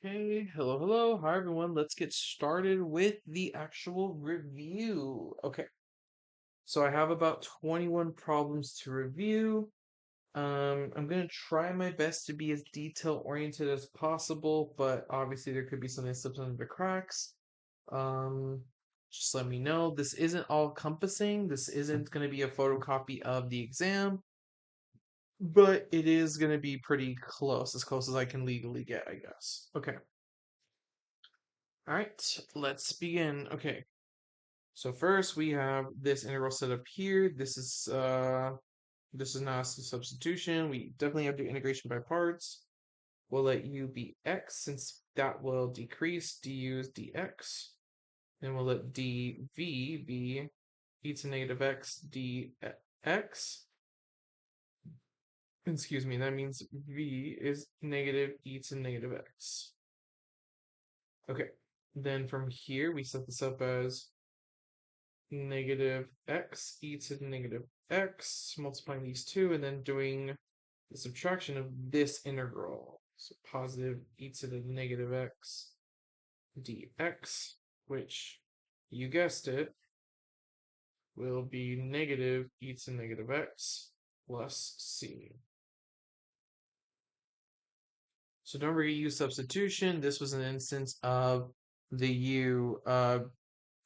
Okay, hello. Hi, everyone. Let's get started with the actual review. Okay, so I have about 21 problems to review. I'm gonna try my best to be as detail oriented as possible, but obviously there could be something that slips under the cracks. Um, just let me know. This isn't all encompassing. This isn't gonna be a photocopy of the exam, but it is gonna be pretty close as I can legally get, I guess. Okay. All right, let's begin. Okay, so first we have this integral set up here. This is not a substitution. We definitely have to do integration by parts. We'll let u be x since that will decrease. Du is dx. And we'll let dv be e to negative x dx. Excuse me, that means v is negative e to negative x. Okay, then from here we set this up as negative x e to the negative x, multiplying these two, and then doing the subtraction of this integral. So positive e to the negative x dx, which, you guessed it, will be negative e to negative x plus c. So don't forget u substitution. This was an instance of the u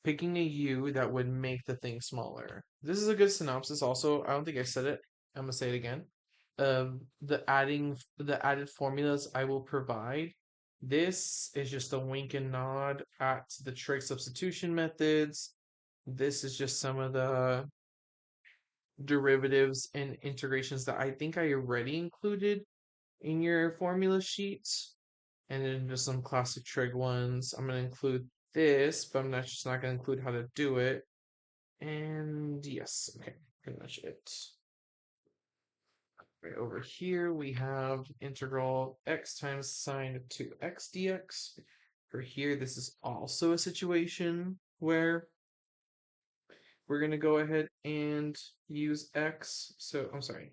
picking a U that would make the thing smaller. This is a good synopsis. Also, I don't think I said it. I'm gonna say it again. The added formulas I will provide. This is just a wink and nod at the trig substitution methods. This is just some of the derivatives and integrations that I think I already included in your formula sheets. And then just some classic trig ones. I'm going to include this, but I'm not going to include how to do it. And yes, okay, pretty much it. Right over here, we have integral x times sine of 2x dx. For here, this is also a situation where we're going to go ahead and use x. So, I'm sorry,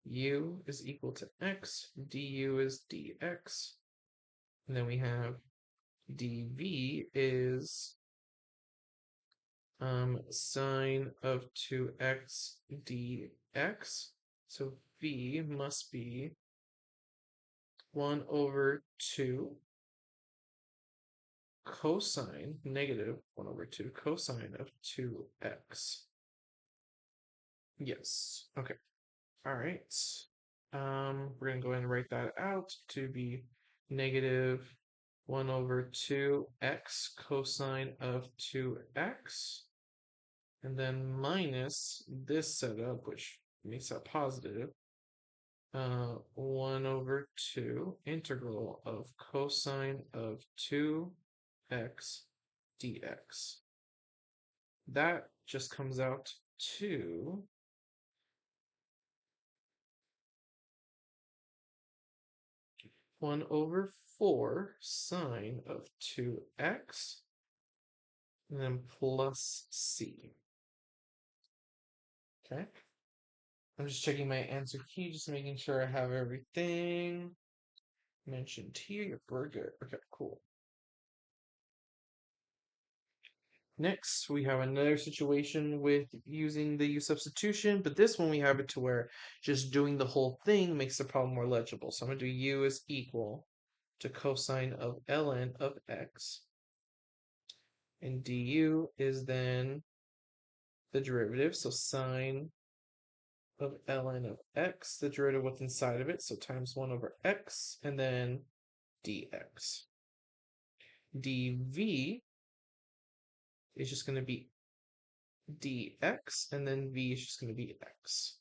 u is equal to x, du is dx. And then we have dv is sine of 2x dx. So v must be 1 over 2 cosine, negative 1 over 2 cosine of 2x. Yes. Okay. All right. We're going to go ahead and write that out to be negative 1 over 2x cosine of 2x. And then minus this setup, which makes that positive, 1 over 2 integral of cosine of 2x dx. That just comes out to 1 over 4 sine of 2x, and then plus c. Okay. I'm just checking my answer key, just making sure I have everything mentioned here. We're good. Okay, cool. Next, we have another situation with using the U substitution, but this one we have it to where just doing the whole thing makes the problem more legible. So I'm going to do U is equal to cosine of ln of x, and du is then the derivative, so sine of ln of x, the derivative what's inside of it, so times 1 over x, and then dx. dv is just going to be dx, and then v is just going to be x.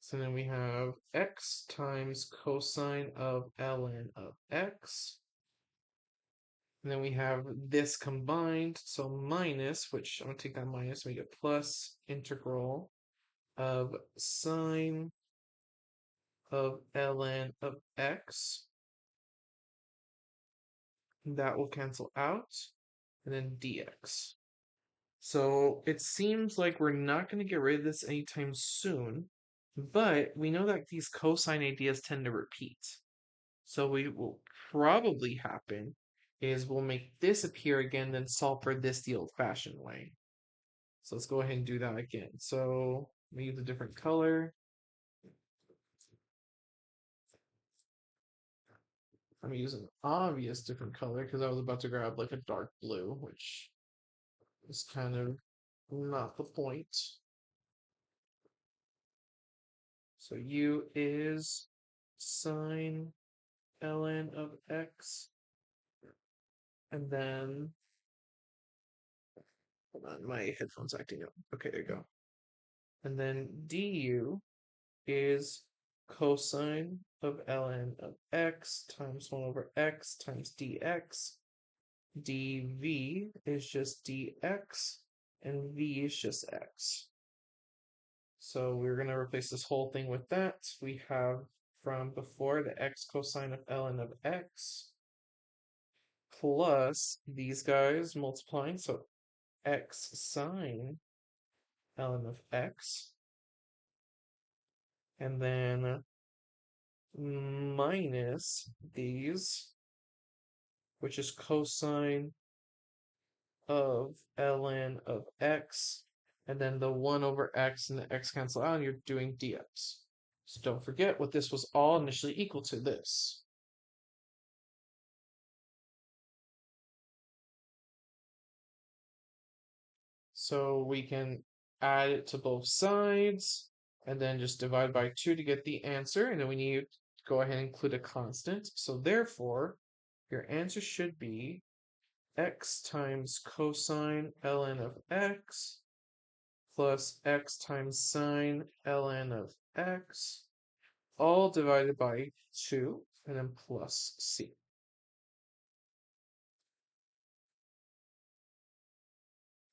So then we have x times cosine of ln of x. And then we have this combined, so minus, which I'm going to take that minus, and we get plus integral of sine of ln of x. That will cancel out, and then dx. So it seems like we're not going to get rid of this anytime soon, but we know that these cosine ideas tend to repeat. So what will probably happen is we'll make this appear again, then solve for this the old-fashioned way. So let's go ahead and do that again. So let me use a different color. I'm using an obvious different color because I was about to grab like a dark blue, which is kind of not the point. So u is sine ln of x, and then hold on, my headphones acting up. Okay, there you go. And then du is cosine of ln of x times 1 over x times dx. dv is just dx, and v is just x. So we're going to replace this whole thing with that. We have from before the x cosine of ln of x plus these guys multiplying, so x sine ln of x, and then minus these, which is cosine of ln of x, and then the 1 over x and the x cancel out, and you're doing dx. So don't forget what this was all initially equal to this. So we can add it to both sides and then just divide by 2 to get the answer. And then we need to go ahead and include a constant. So therefore, your answer should be x times cosine ln of x plus x times sine ln of x, all divided by 2, and then plus c.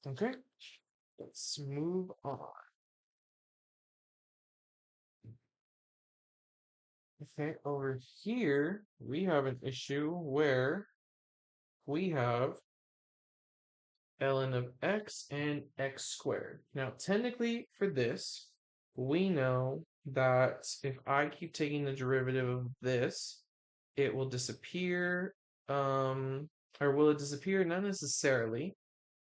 Okay, let's move on. Okay, over here, we have an issue where we have ln of x and x squared. Now, technically for this, we know that if I keep taking the derivative of this, it will disappear. Or will it disappear? Not necessarily,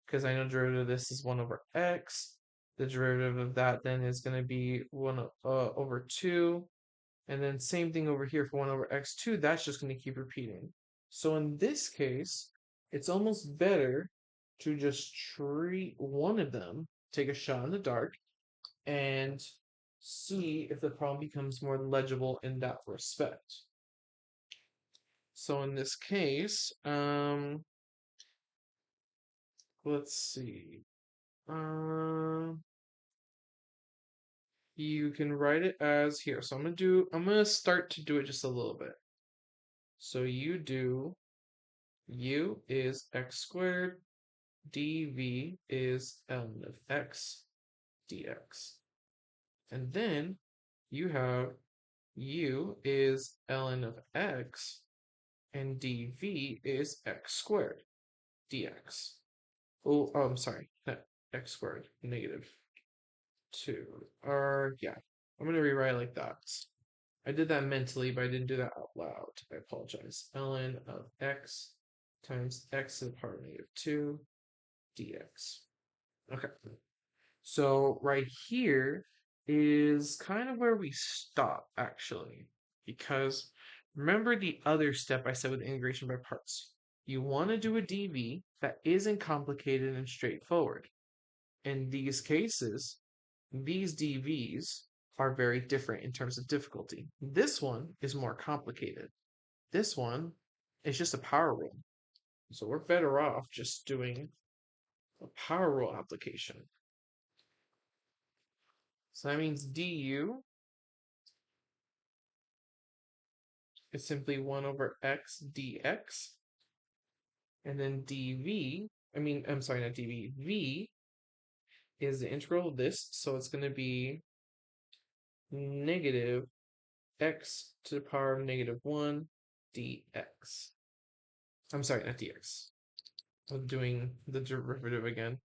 because I know derivative of this is 1 over x. The derivative of that then is going to be 1 over 2. And then same thing over here for 1 over x2. That's just going to keep repeating. So in this case, it's almost better to just treat one of them, take a shot in the dark, and see if the problem becomes more legible in that respect. So in this case, let's see. You can write it as here. So I'm gonna start to do it just a little bit. So you do u is x squared, dv is ln of x dx. And then you have u is ln of x, and dv is x squared dx. Oh, I'm sorry, not x squared, negative 2. Or, yeah, I'm going to rewrite it like that. I did that mentally, but I didn't do that out loud. I apologize. ln of x times x to the power of negative 2 dx. Okay. So right here is kind of where we stop, actually, because remember the other step I said with integration by parts. You want to do a dv that isn't complicated and straightforward. In these cases, these dv's are very different in terms of difficulty. This one is more complicated. This one is just a power rule. So we're better off just doing a power rule application. So that means du is simply 1 over x dx. And then I'm sorry, not dv, v is the integral of this. So it's going to be negative x to the power of negative 1 dx. I'm sorry, not dx. I'm doing the derivative again.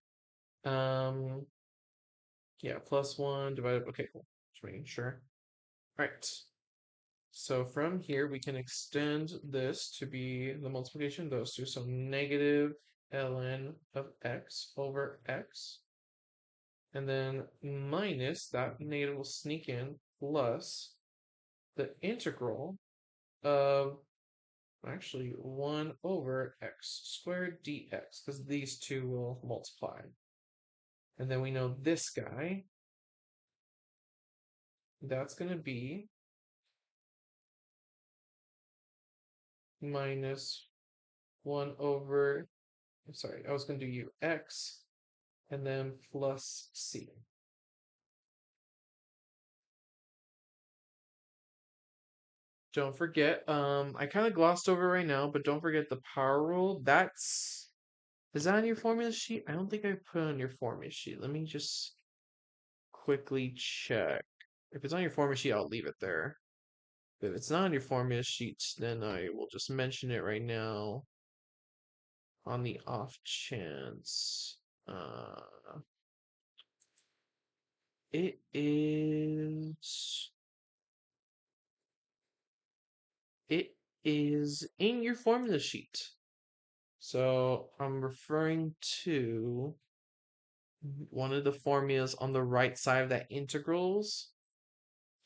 Yeah, plus 1 divided. Okay, cool. Just making sure. All right. So from here, we can extend this to be the multiplication of those two. So negative ln of x over x. And then minus, that negative will sneak in, plus the integral of actually 1 over x squared dx, because these two will multiply. And then we know this guy, that's going to be minus 1 over, sorry, I was going to do u x, and then plus c. Don't forget, I kind of glossed over right now, but don't forget the power rule. Is that on your formula sheet? I don't think I put it on your formula sheet. Let me just quickly check. If it's on your formula sheet, I'll leave it there. But if it's not on your formula sheet, then I will just mention it right now on the off chance. It it is in your formula sheet. So I'm referring to one of the formulas on the right side of that integrals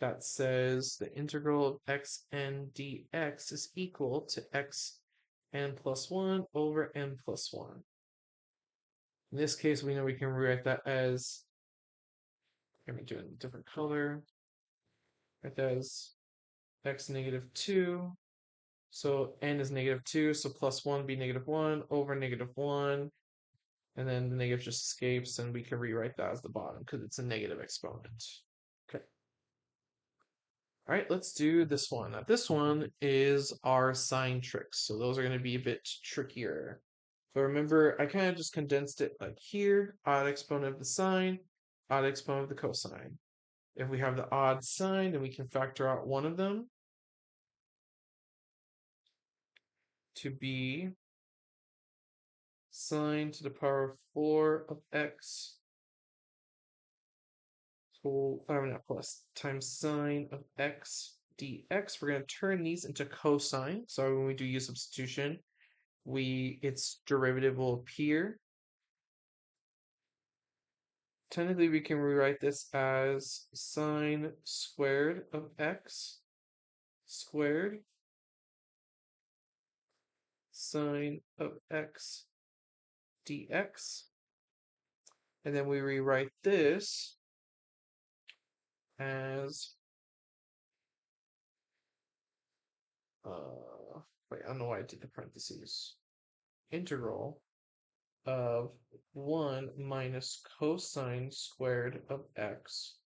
that says the integral of xn dx is equal to xn plus 1 over n plus 1. In this case, we know we can rewrite that as, let me do it in a different color, write that as x negative 2. So n is negative 2, so plus 1 be negative 1 over negative 1. And then the negative just escapes, and we can rewrite that as the bottom because it's a negative exponent. Okay. All right, let's do this one. Now, this one is our sign tricks. So those are going to be a bit trickier. But remember, I kind of just condensed it like here, odd exponent of the sine, odd exponent of the cosine. If we have the odd sign, then we can factor out one of them to be sine to the power of 4 of x. So, not plus, times sine of x dx. We're going to turn these into cosine. So when we do u substitution, its derivative will appear. Technically, we can rewrite this as sine squared of x squared sine of x dx. And then we rewrite this as, wait, I don't know why I did the parentheses. Integral of 1 minus cosine squared of x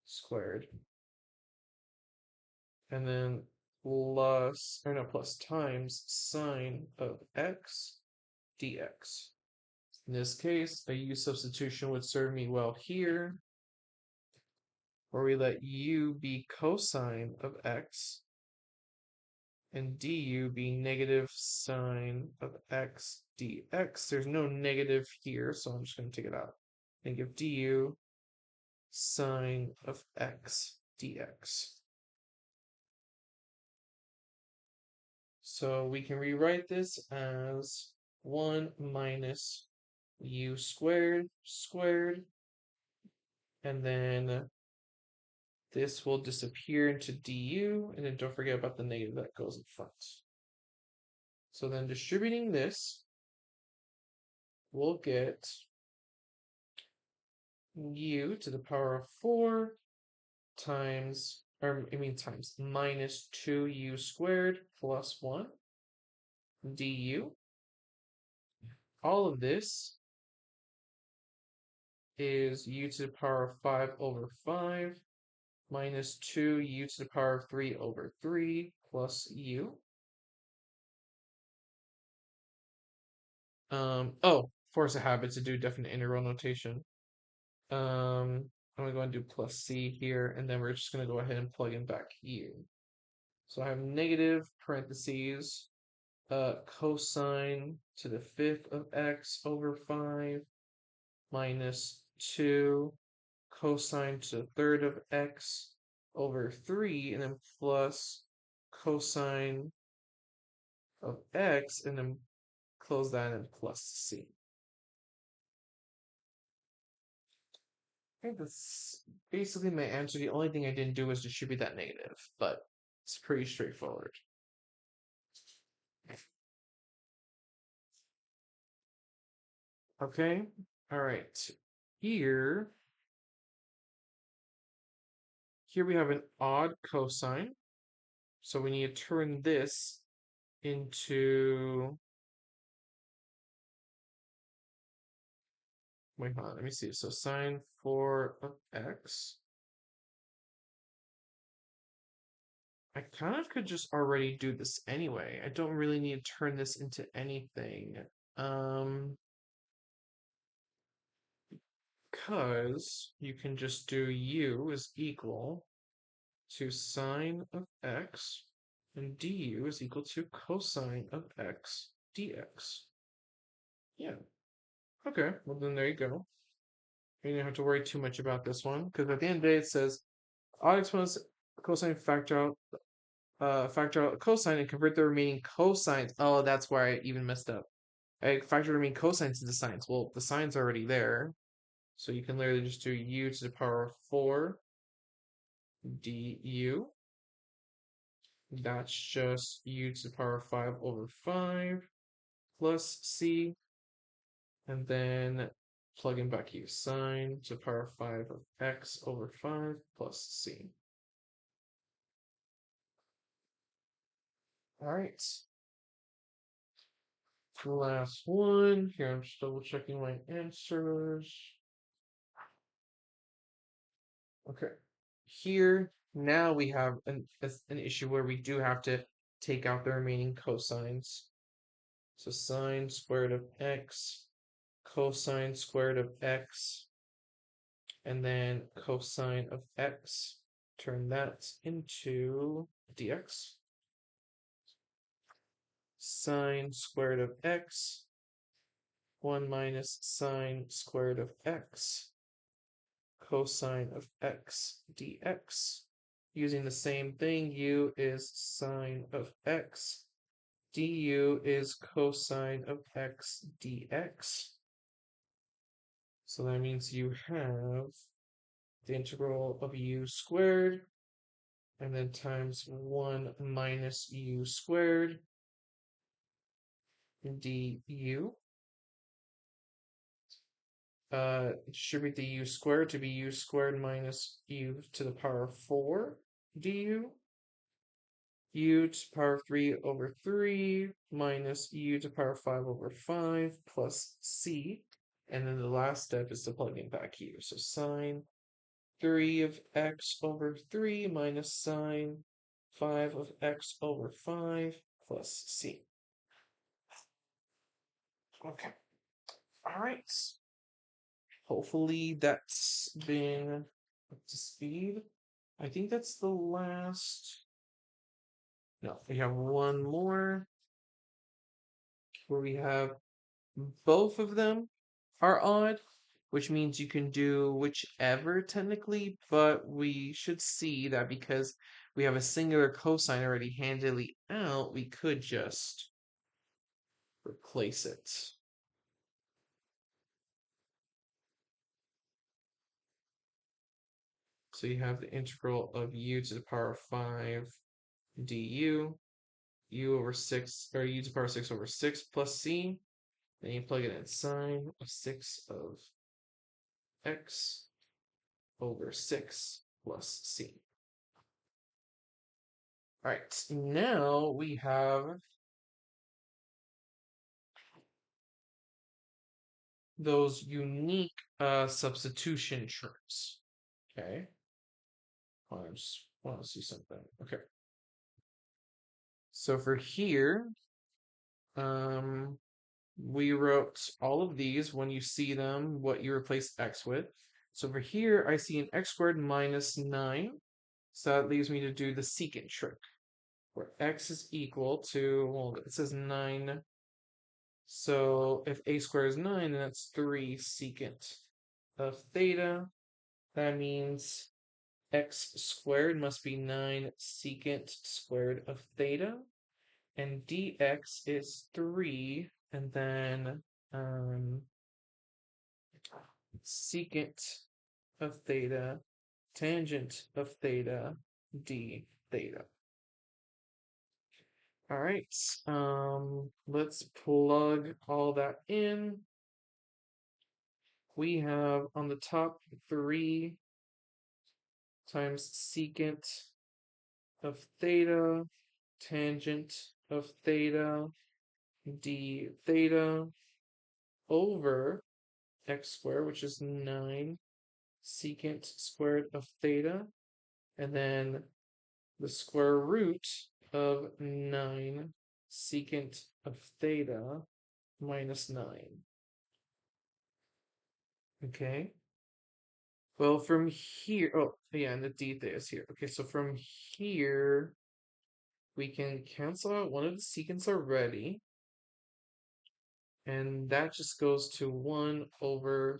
squared, and then plus times sine of x dx. In this case, a u substitution would serve me well here, where we let u be cosine of x and du be negative sine of x dx. There's no negative here, so I'm just going to take it out. Negative du sine of x dx. So we can rewrite this as 1 minus u squared squared, and then this will disappear into du, and then don't forget about the negative that goes in front. So then distributing this, we'll get u to the power of 4 times, times minus 2u squared plus 1 du. All of this is u to the power of 5 over 5 minus 2u to the power of 3 over 3 plus u. Force a habit to do definite integral notation. I'm going to go and do plus c here, and then we're just going to go ahead and plug in back u. So I have negative parentheses, cosine to the 5th of x over 5 minus 2 cosine to the 3rd of x over 3, and then plus cosine of x, and then close that and plus c. I think that's basically my answer. The only thing I didn't do was distribute that negative, but it's pretty straightforward. Okay, all right. Here we have an odd cosine, so we need to turn this into, wait, hold on, let me see. So sine 4 of x. I kind of could just already do this anyway. I don't really need to turn this into anything. Um, because you can just do u is equal to sine of x, and du is equal to cosine of x dx. Yeah. Okay, well then there you go. You don't have to worry too much about this one, because at the end of the day it says odd exponents cosine factor out cosine and convert the remaining cosines. Oh, that's why I even messed up. I factor the remaining cosines into sines. Well, the sine's already there. So you can literally just do u to the power of 4 du. That's just u to the power of 5 over 5 plus c. And then plug in back u. Sine to the power of 5 of x over 5 plus c. All right. Last one. Here, I'm just double checking my answers. Okay. Here, now we have an issue where we do have to take out the remaining cosines. So sine squared of x, cosine squared of x, and then cosine of x. Turn that into dx. Sine squared of x, 1 minus sine squared of x, cosine of x dx. Using the same thing, u is sine of x, du is cosine of x dx. So that means you have the integral of u squared, and then times 1 minus u squared du. Distribute the u squared to be u squared minus u to the power of 4 du. U to the power of 3 over 3 minus u to the power of 5 over 5 plus c. And then the last step is to plug in back u. So sine 3 of x over 3 minus sine 5 of x over 5 plus c. Okay. All right. Hopefully that's been up to speed. I think that's the last. No, we have one more where we have both of them are odd, which means you can do whichever technically, but we should see that because we have a singular cosine already handily out, we could just replace it. So you have the integral of u to the power of 5 du, u over 6, or u to the power of 6 over 6 plus c. Then you plug it in sine of 6 of x over 6 plus c. All right, now we have those unique substitution terms. Okay, I just want to see something. Okay, so for here, um, we wrote all of these when you see them, what you replace x with. So for here, I see an x squared minus 9. So that leaves me to do the secant trick, where x is equal to, well, it says 9. So if a squared is 9, then that's 3 secant of theta. That means x squared must be 9 secant squared of theta, and dx is 3, and then secant of theta, tangent of theta, d theta. All right, let's plug all that in. We have on the top 3 times secant of theta, tangent of theta, d theta, over x squared, which is 9 secant squared of theta, and then the square root of 9 secant of theta minus 9. Okay. Well, from here, oh, yeah, and the d theta is here. Okay, so from here, we can cancel out one of the secants already, and that just goes to 1 over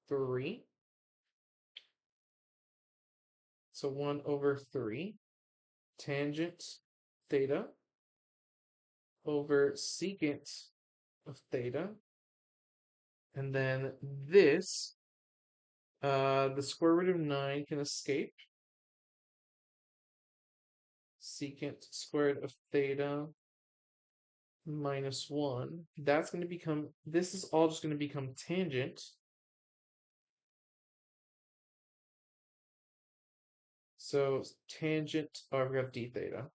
3. So 1 over 3 tangent theta over secant of theta. And then this, the square root of 9 can escape. Secant squared of theta minus 1. That's going to become, this is all just going to become tangent. So tangent, oh, I forgot d theta,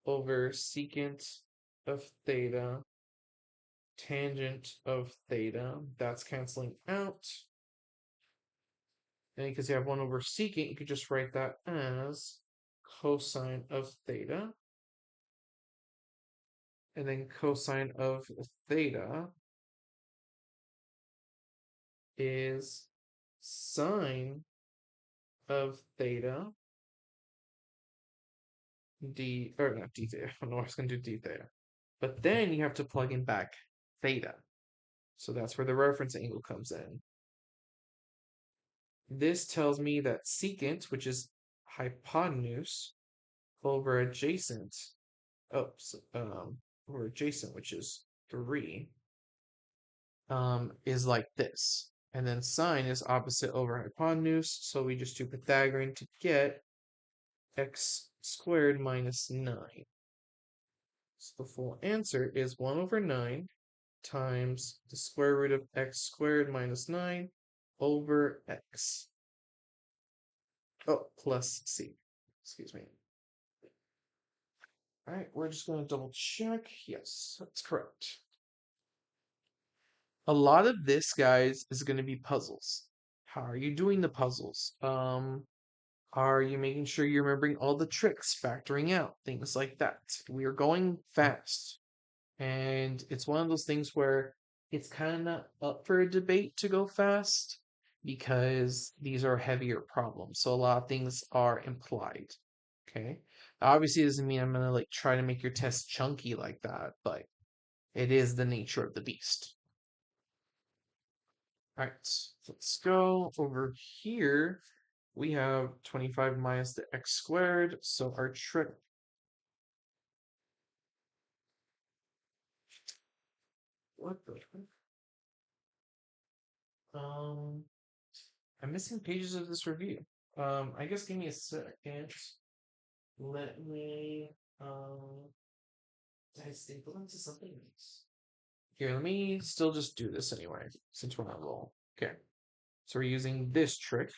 over secant of theta, tangent of theta. That's canceling out. And because you have 1 over secant, you could just write that as cosine of theta. And then cosine of theta is sine of theta d, or not d theta, I don't know I was going to do d theta. But then you have to plug in back theta. So that's where the reference angle comes in. This tells me that secant, which is hypotenuse, over adjacent, over adjacent, which is 3, is like this. And then sine is opposite over hypotenuse, so we just do Pythagorean to get x squared minus 9. So the full answer is 1 over 9 times the square root of x squared minus 9 over x. Oh, plus c. Excuse me. All right, we're just going to double check. Yes, that's correct. A lot of this, guys, is going to be puzzles. How are you doing the puzzles? Are you making sure you're remembering all the tricks, factoring out, things like that? We are going fast. And it's one of those things where it's kind of not up for a debate to go fast because these are heavier problems. So a lot of things are implied. Okay. Obviously, it doesn't mean I'm gonna like try to make your test chunky like that, but it is the nature of the beast. All right, let's go over here. We have 25 minus the x squared. So our trick. What the heck? I'm missing pages of this review. I guess give me a second. Let me did I staple into something else? Here, let me still just do this anyway, since we're on roll. Okay. So we're using this trick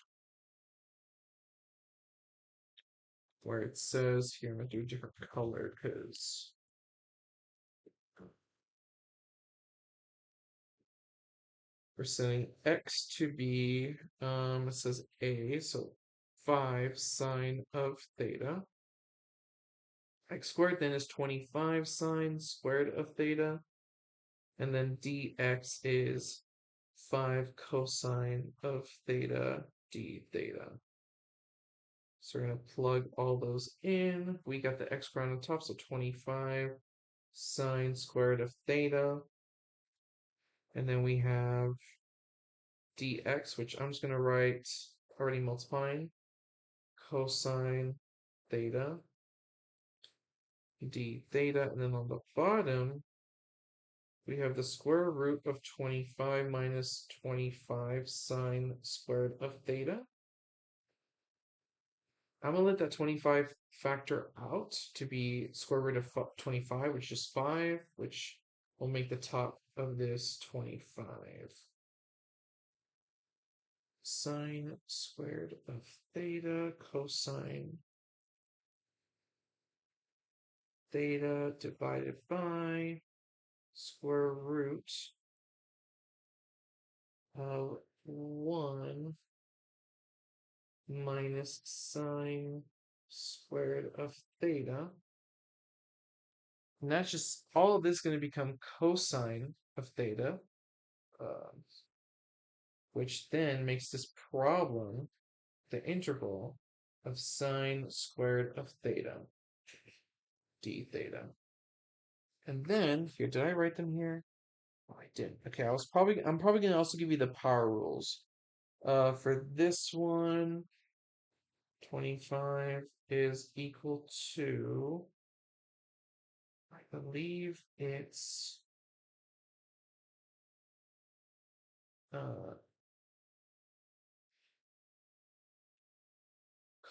where it says here, I'm gonna do a different color because we're setting x to be it says a, so 5 sine of theta. X squared then is 25 sine squared of theta. And then dx is 5 cosine of theta d theta. So we're going to plug all those in. We got the x squared on the top, so 25 sine squared of theta. And then we have dx, which I'm just going to write already multiplying, cosine theta d theta, and then on the bottom, we have the square root of 25 minus 25 sine squared of theta. I'm going to let that 25 factor out to be square root of 25, which is 5, which will make the top of this 25. Sine squared of theta cosine theta divided by square root of 1 minus sine squared of theta. And that's just, all of this is going to become cosine of theta, which then makes this problem the integral of sine squared of theta, d theta. And then, here, did I write them here? Oh, I didn't. Okay, I'm probably going to also give you the power rules. For this one, 25 is equal to, I believe it's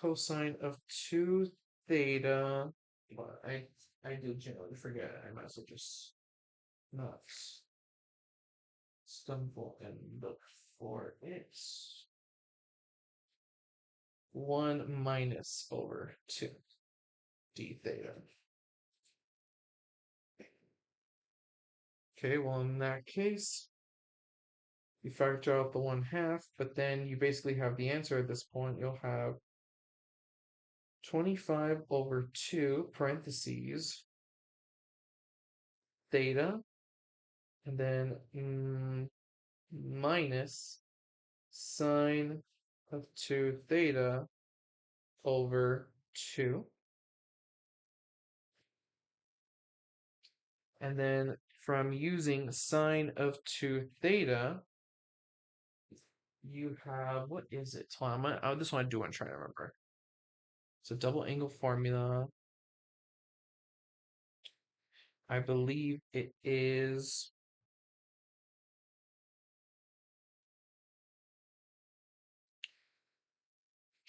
cosine of 2 theta. But I do generally forget. I might as well just not stumble and look for it. 1 minus over 2 d theta. Okay, well, in that case, you factor out the 1/2, but then you basically have the answer at this point. You'll have 25 over 2 parentheses theta, and then minus sine of 2 theta over 2. And then from using sine of 2 theta, you have, what is it? Hold on, this one I do want to try to remember. So double angle formula. I believe it is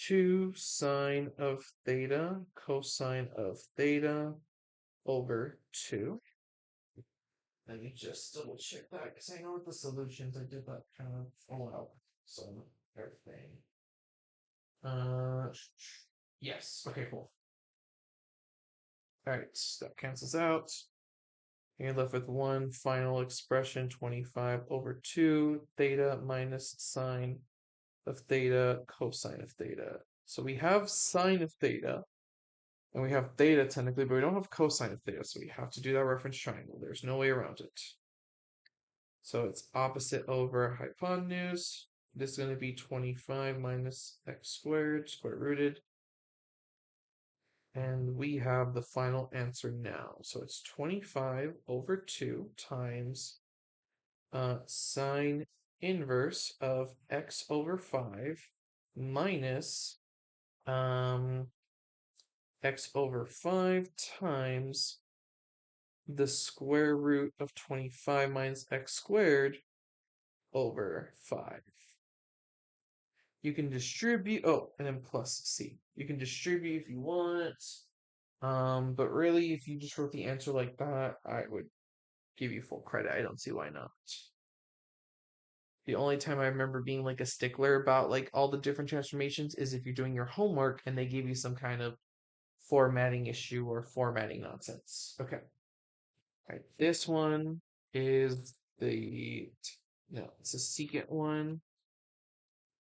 2 sine of theta cosine of theta over 2. Let me just double check that because I know with the solutions I did that kind of fall out. So everything. Yes. Okay, cool. All right, that cancels out. You're left with one final expression, 25 over 2 theta minus sine of theta cosine of theta. So we have sine of theta, and we have theta technically, but we don't have cosine of theta, so we have to do that reference triangle. There's no way around it. So it's opposite over hypotenuse. This is going to be 25 minus x squared, square rooted. And we have the final answer now. So it's 25 over 2 times sine inverse of x over 5 minus x over 5 times the square root of 25 minus x squared over 5. You can distribute, oh, and then plus c. You can distribute if you want. But really, if you just wrote the answer like that, I would give you full credit. I don't see why not. The only time I remember being like a stickler about like all the different transformations is if you're doing your homework and they give you some kind of formatting issue or formatting nonsense. Okay. All right. This one is no, it's a secant one.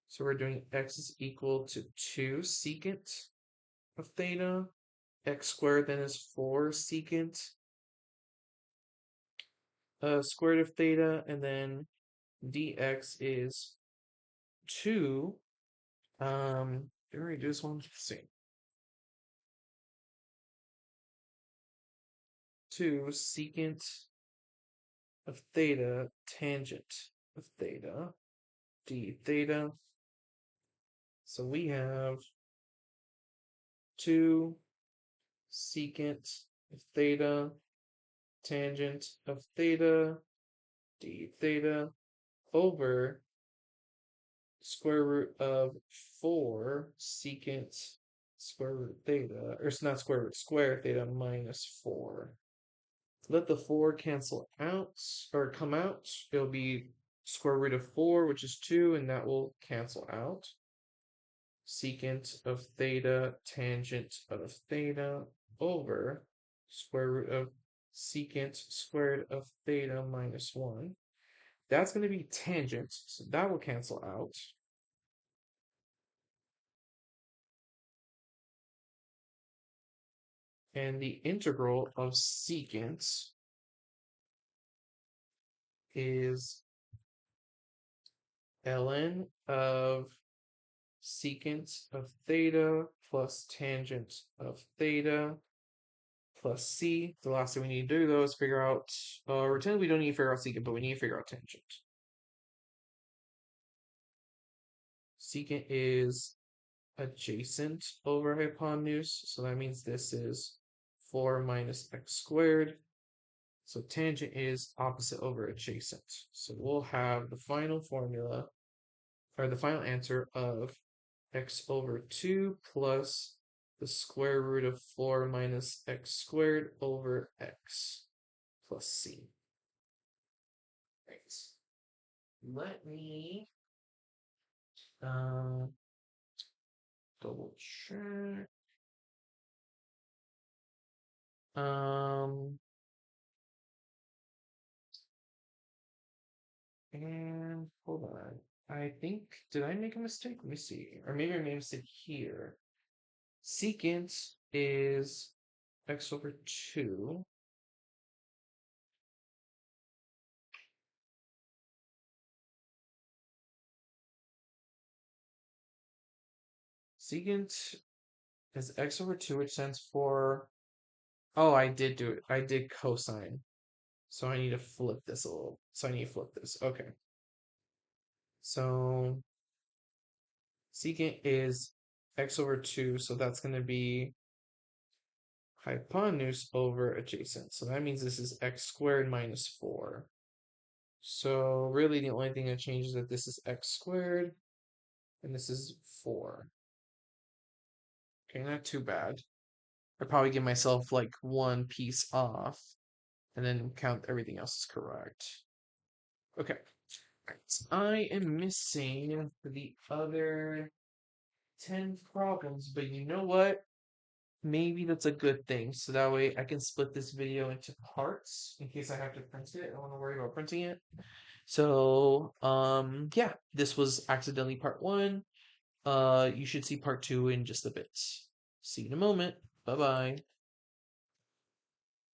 So we're doing x is equal to 2 secant of theta. X squared then is 4 secant square root of theta, and then dx is 2. Did we do this one? Let's see. 2 secant of theta tangent of theta d theta. So we have 2 secant of theta tangent of theta d theta over square root of 4 secant square root theta, or it's not square root, square theta minus 4. Let the 4 cancel out, or come out. It'll be square root of 4, which is 2, and that will cancel out. Secant of theta tangent of theta over square root of secant squared of theta minus 1. That's going to be tangent, so that will cancel out. And the integral of secant is ln of secant of theta plus tangent of theta plus c. The last thing we need to do, though, is figure out, or technically we don't need to figure out secant, but we need to figure out tangent. Secant is adjacent over hypotenuse, so that means this is 4 minus x squared. So tangent is opposite over adjacent. So we'll have the final formula, or the final answer of x over 2 plus the square root of 4 minus x squared over x plus c. Right. Let me double check. Um, and hold on. I think, did I make a mistake? Let me see. Or maybe I made a mistake here. Secant is x over 2. Secant is x over 2, which stands for. Oh, I did do it. I did cosine. So I need to flip this a little. So I need to flip this. Okay. So secant is x over 2. So that's going to be hypotenuse over adjacent. So that means this is x squared minus 4. So really the only thing that changes is that this is x squared and this is 4. Okay, not too bad. I'd probably give myself like one piece off and then count everything else is correct. Okay. I am missing the other 10 problems, but you know what? Maybe that's a good thing. So that way I can split this video into parts in case I have to print it. I don't want to worry about printing it. So, yeah, this was accidentally part 1. You should see part 2 in just a bit. See you in a moment. Bye-bye.